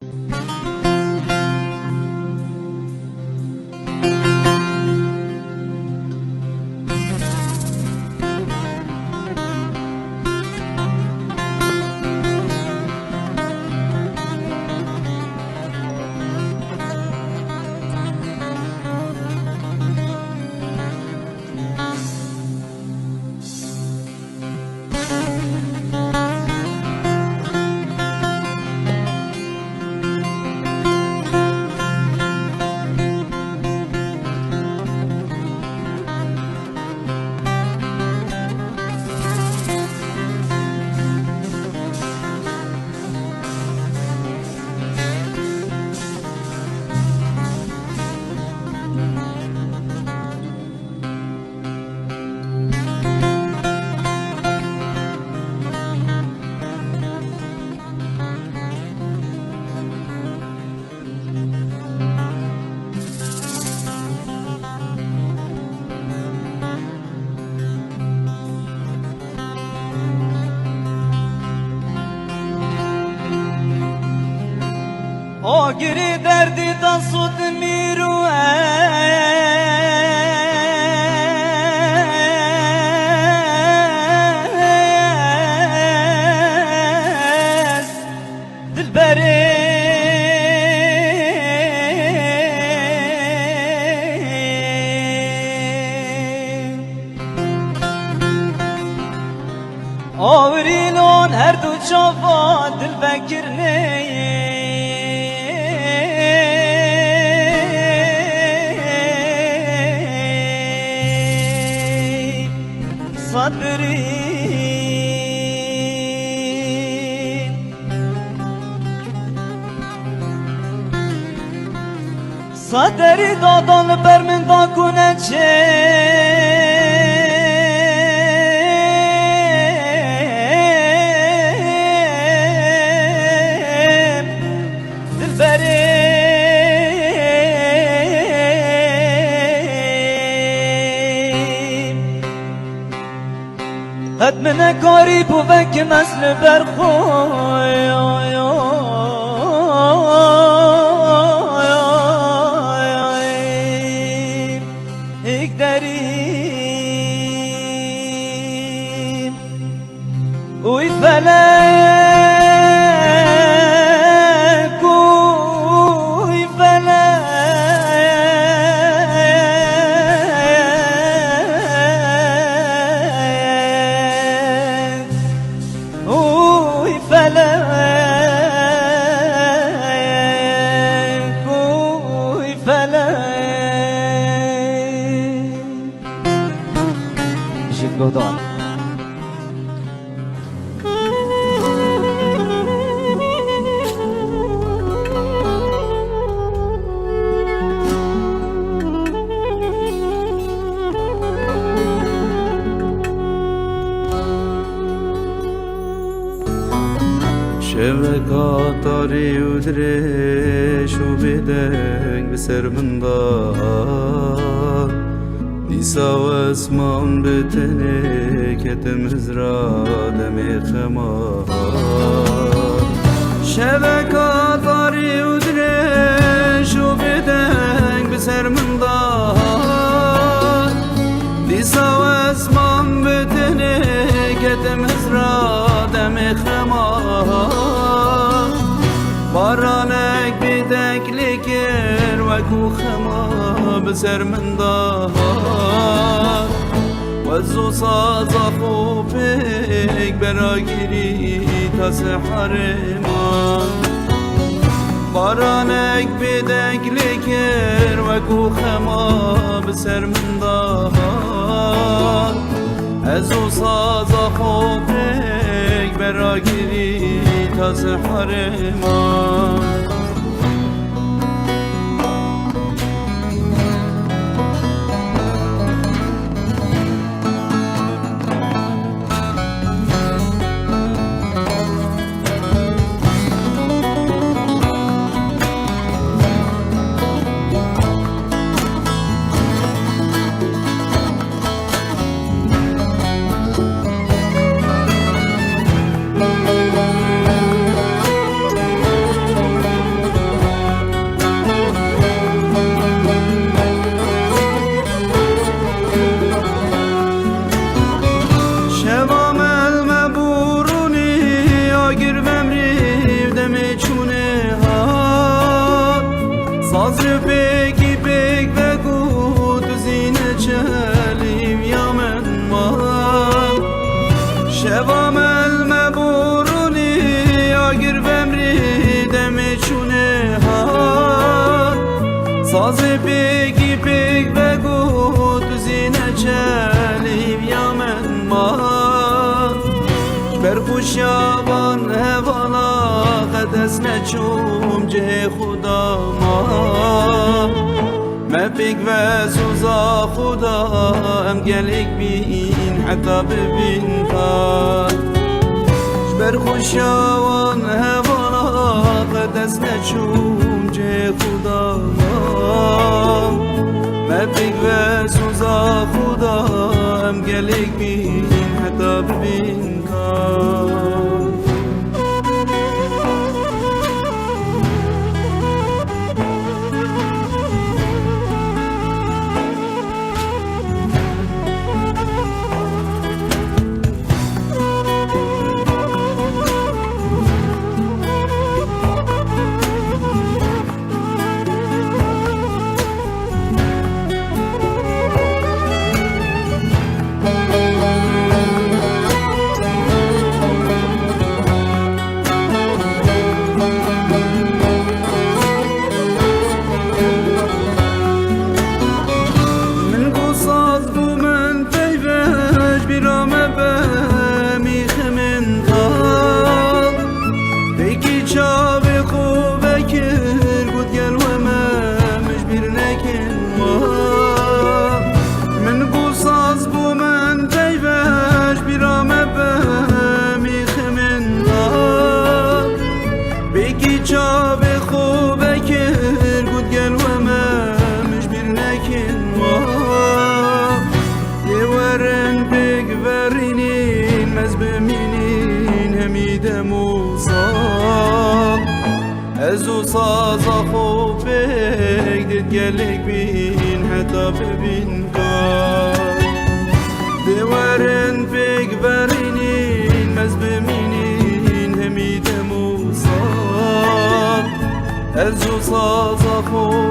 O giri derdi da sud miru dilberi Avrilon her du çava dilbekir neye صبرين صدري دادان بر من دا کنه چه هد من قريب وبك مثل برخوي اقدرين ويفلك Godon. شبكة طري ودريش وبيدك بسر من ضار نسا واسمان بتني كتم هزرا دمي خمار شبكة طري ودريش وبيدك بسر من ضار نسا واسمان بتني كتم هزرا دمي خمار بارانك بيدك لكر وكو خما بسر من دار وزو سازا خوفك براگیری تا سحر ما بارانك بيدك لكر وكو خما بسر من دار ازو سازا خوفك براگیری تا سحر ما صازر بگی بگ بگو تو زینه چلیم یا من شوام المبورونی آگر بمری دمی چونه ها صازر بگی بگ بگو تو زینه چلیم یا من برخوشیابان هوالا قدس نچوم جه خدا ما بگ و سوزا خدا ام گلک بین حتی ببین کار برخوشیابان هوالا قدس نچوم جه خدا ما بگ و سوزا خدا ام گلک بین حتی ببین کار ازو سازا خوب بگدید گلک بین حتی ببین کار دیوارن بگ برینین مز بمینین همید موسا ازو سازا خوب